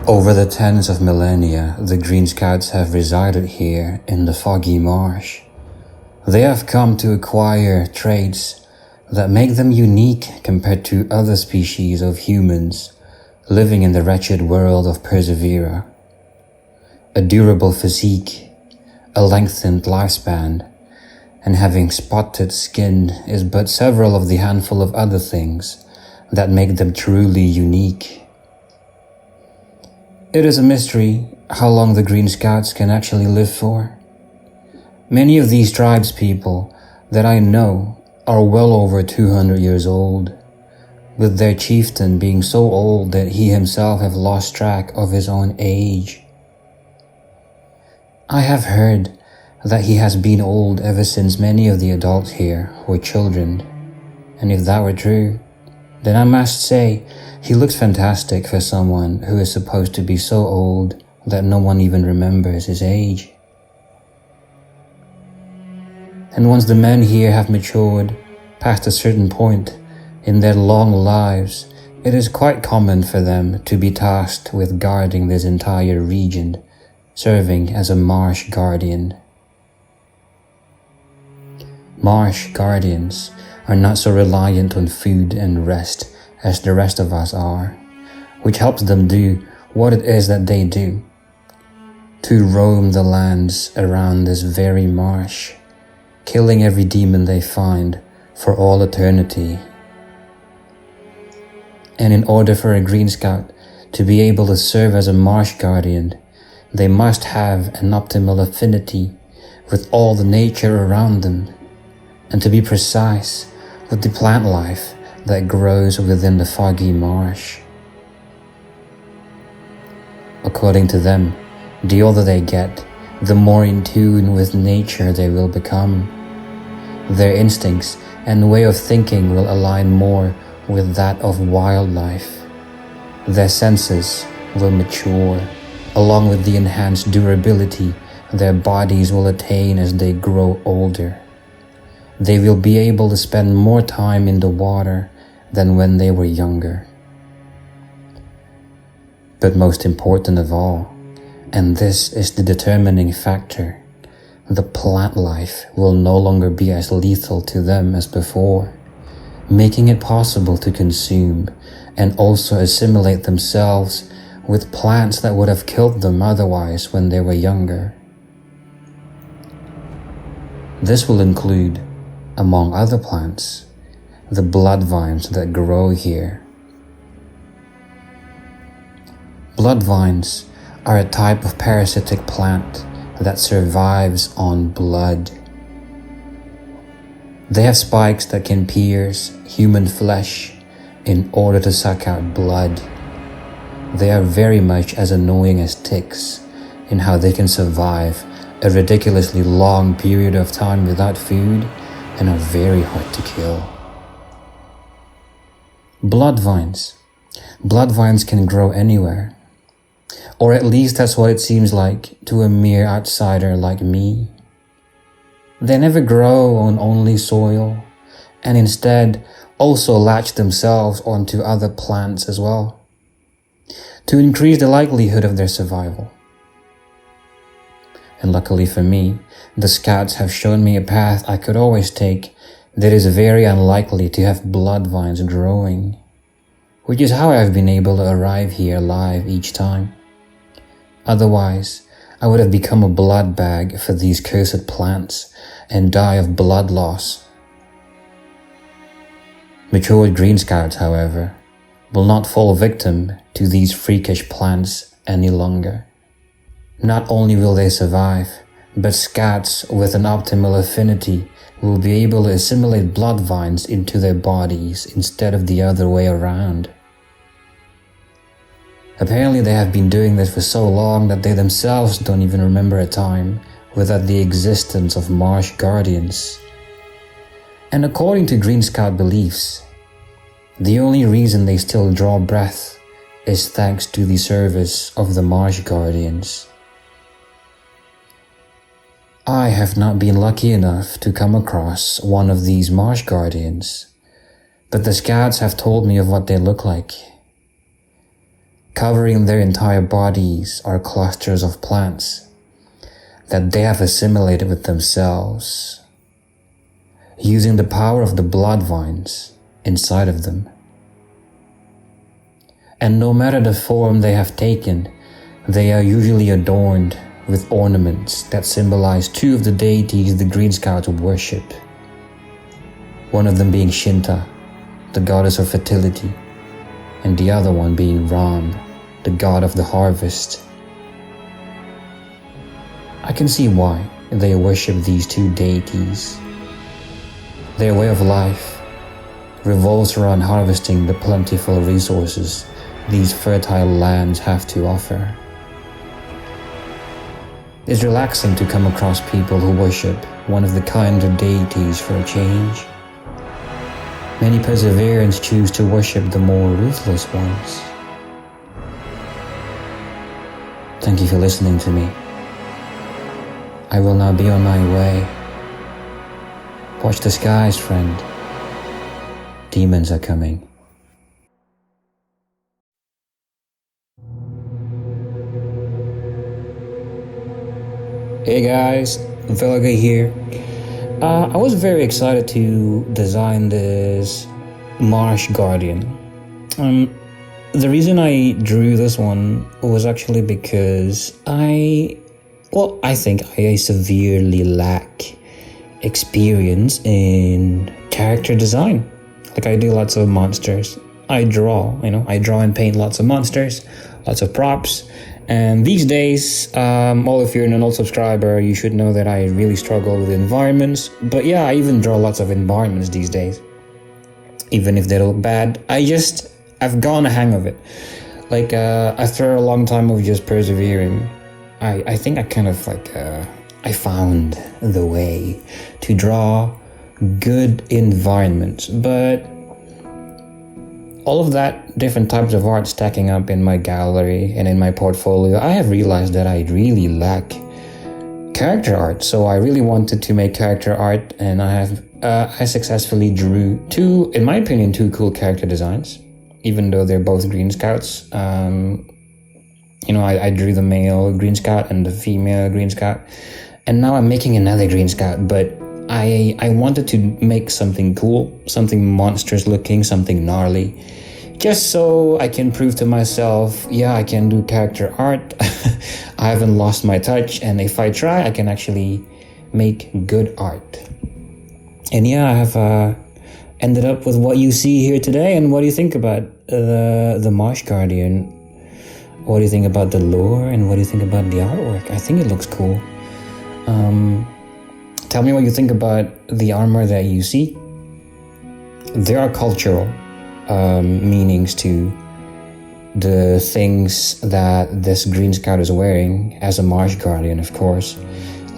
Over the tens of millennia, the Green Scouts have resided here in the foggy marsh. They have come to acquire traits that make them unique compared to other species of humans living in the wretched world of Persevera. A durable physique, a lengthened lifespan, and having spotted skin is but several of the handful of other things that make them truly unique. It is a mystery how long the Green Scouts can actually live for. Many of these tribespeople that I know are well over 200 years old, with their chieftain being so old that he himself have lost track of his own age. I have heard that he has been old ever since many of the adults here were children, and if that were true, then I must say he looks fantastic for someone who is supposed to be so old that no one even remembers his age. And once the men here have matured past a certain point in their long lives, it is quite common for them to be tasked with guarding this entire region, serving as a marsh guardian. Marsh guardians are not so reliant on food and rest as the rest of us are, which helps them do what it is that they do, to roam the lands around this very marsh, killing every demon they find for all eternity. And in order for a Green Scout to be able to serve as a marsh guardian, they must have an optimal affinity with all the nature around them, and to be precise, with the plant life that grows within the foggy marsh. According to them, the older they get, the more in tune with nature they will become. Their instincts and way of thinking will align more with that of wildlife. Their senses will mature, along with the enhanced durability their bodies will attain as they grow older. They will be able to spend more time in the water than when they were younger. But most important of all, and this is the determining factor, the plant life will no longer be as lethal to them as before, making it possible to consume and also assimilate themselves with plants that would have killed them otherwise when they were younger. This will include, among other plants, the blood vines that grow here. Blood vines are a type of parasitic plant that survives on blood. They have spikes that can pierce human flesh in order to suck out blood. They are very much as annoying as ticks in how they can survive a ridiculously long period of time without food and are very hard to kill. Blood vines. Blood vines can grow anywhere. Or at least that's what it seems like to a mere outsider like me. They never grow on only soil, and instead also latch themselves onto other plants as well, to increase the likelihood of their survival. And luckily for me, the Scouts have shown me a path I could always take that is very unlikely to have blood vines growing, which is how I've been able to arrive here alive each time. Otherwise, I would have become a blood bag for these cursed plants and die of blood loss. Matured Green Scouts, however, will not fall victim to these freakish plants any longer. Not only will they survive, but Scouts with an optimal affinity will be able to assimilate blood vines into their bodies instead of the other way around. Apparently they have been doing this for so long that they themselves don't even remember a time without the existence of marsh guardians. And according to Green Scout beliefs, the only reason they still draw breath is thanks to the service of the marsh guardians. I have not been lucky enough to come across one of these marsh guardians, but the Scouts have told me of what they look like. Covering their entire bodies are clusters of plants that they have assimilated with themselves, using the power of the blood vines inside of them. And no matter the form they have taken, they are usually adorned with ornaments that symbolize two of the deities the Green Scouts worship. One of them being Shinta, the goddess of fertility, and the other one being Ram, the god of the harvest. I can see why they worship these two deities. Their way of life revolves around harvesting the plentiful resources these fertile lands have to offer. It's relaxing to come across people who worship one of the kinder deities for a change. Many perseverants choose to worship the more ruthless ones. Thank you for listening to me. I will now be on my way. Watch the skies, friend. Demons are coming. Hey guys, Velga here. I was very excited to design this Marsh Guardian. The reason I drew this one was actually because I think I severely lack experience in character design. Like, I do lots of monsters. I draw and paint lots of monsters, lots of props. And these days, if you're an old subscriber, you should know that I really struggle with environments. But yeah, I even draw lots of environments these days. Even if they look bad, I've gotten a hang of it. Like, after a long time of just persevering, I think I kind of I found the way to draw good environments. But all of that different types of art stacking up in my gallery and in my portfolio, I have realized that I really lack character art. So I really wanted to make character art, and I successfully drew two cool character designs, even though they're both Green Scouts. I drew the male Green Scout and the female Green Scout, and now I'm making another Green Scout, but I wanted to make something cool, something monstrous looking, something gnarly, just so I can prove to myself, yeah, I can do character art. I haven't lost my touch, and if I try, I can actually make good art. And yeah, I have ended up with what you see here today. And what do you think about the Marsh Guardian? What do you think about the lore, and what do you think about the artwork? I think it looks cool. Tell me what you think about the armor that you see. There are cultural meanings to the things that this Green Scout is wearing as a Marsh Guardian, of course.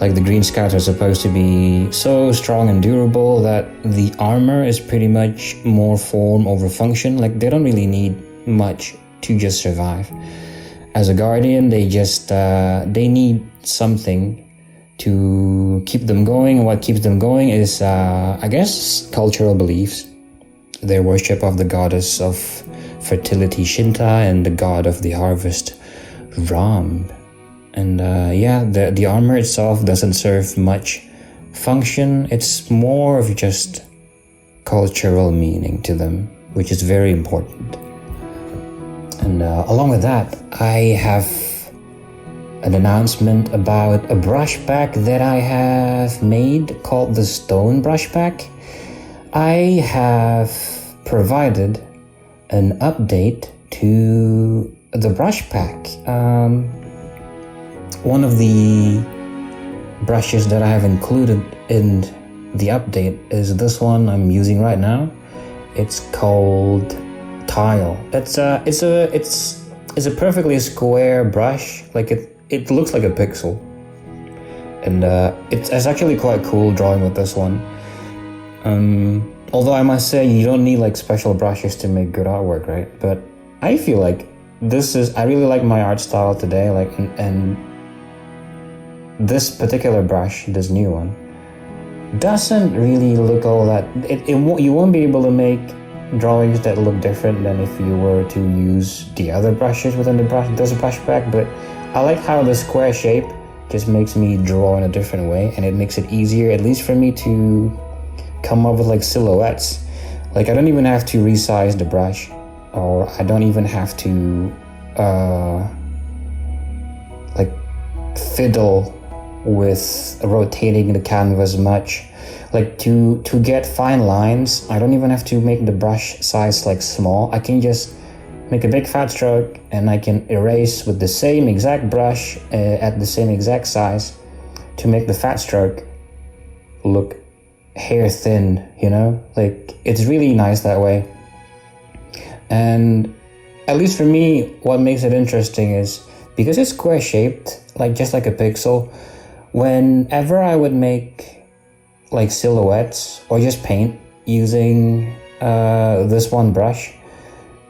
Like, the Green Scouts are supposed to be so strong and durable that the armor is pretty much more form over function. Like, they don't really need much to just survive. As a Guardian, they need something to keep them going. And what keeps them going is, cultural beliefs. Their worship of the goddess of fertility, Shinta, and the god of the harvest, Ram. And the armor itself doesn't serve much function. It's more of just cultural meaning to them, which is very important. And along with that, I have an announcement about a brush pack that I have made called the Stone Brush Pack. I have provided an update to the brush pack. One of the brushes that I have included in the update is this one I'm using right now. It's called Tile. It's a perfectly square brush. Like, it looks like a pixel, and it's actually quite cool drawing with this one. Although I must say, you don't need like special brushes to make good artwork, right? But I feel like I really like my art style today. Like, and this particular brush, this new one, doesn't really look all that. You won't be able to make drawings that look different than if you were to use the other brushes within the brush pack, but I like how the square shape just makes me draw in a different way, and it makes it easier, at least for me, to come up with like silhouettes. Like I don't even have to resize the brush, or I don't even have to like fiddle with rotating the canvas much. Like to get fine lines, I don't even have to make the brush size like small. I can just make a big fat stroke and I can erase with the same exact brush at the same exact size to make the fat stroke look hair thin, you know? Like it's really nice that way. And at least for me, what makes it interesting is because it's square shaped, like just like a pixel, whenever I would make like silhouettes or just paint using this one brush,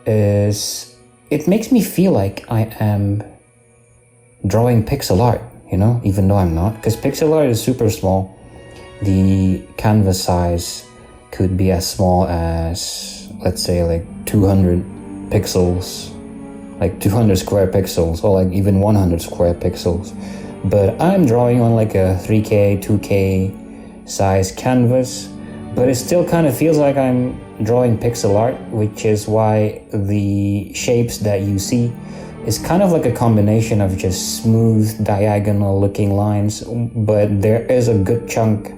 it makes me feel like I am drawing pixel art, you know, even though I'm not, because pixel art is super small. The canvas size could be as small as, let's say, like 200 pixels, like 200 square pixels, or like even 100 square pixels. But I'm drawing on like a 3K, 2K size canvas, but it still kind of feels like I'm drawing pixel art, which is why the shapes that you see is kind of like a combination of just smooth diagonal looking lines, but there is a good chunk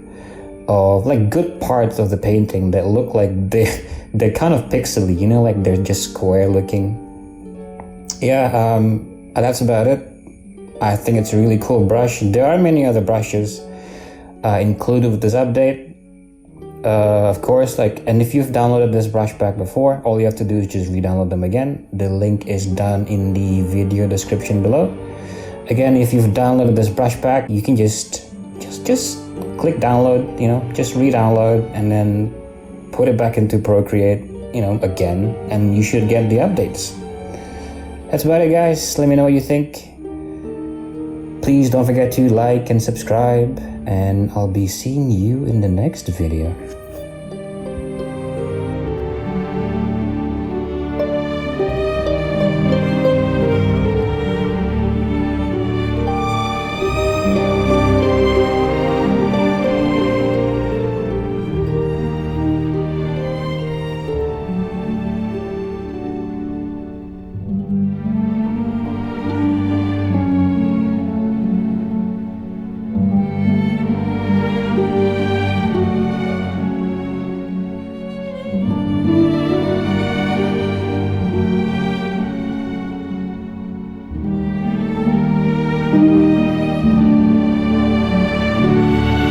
of like good parts of the painting that look like they're kind of pixely, you know, like they're just square looking. Yeah, that's about it. I think it's a really cool brush. There are many other brushes included with this update. Of course, like, and if you've downloaded this brush pack before, all you have to do is just re-download them again. The link is down in the video description below. Again, if you've downloaded this brush pack, you can just click download, you know, just re-download and then put it back into Procreate, you know, again, and you should get the updates. That's about it, guys. Let me know what you think. Please don't forget to like and subscribe, and I'll be seeing you in the next video.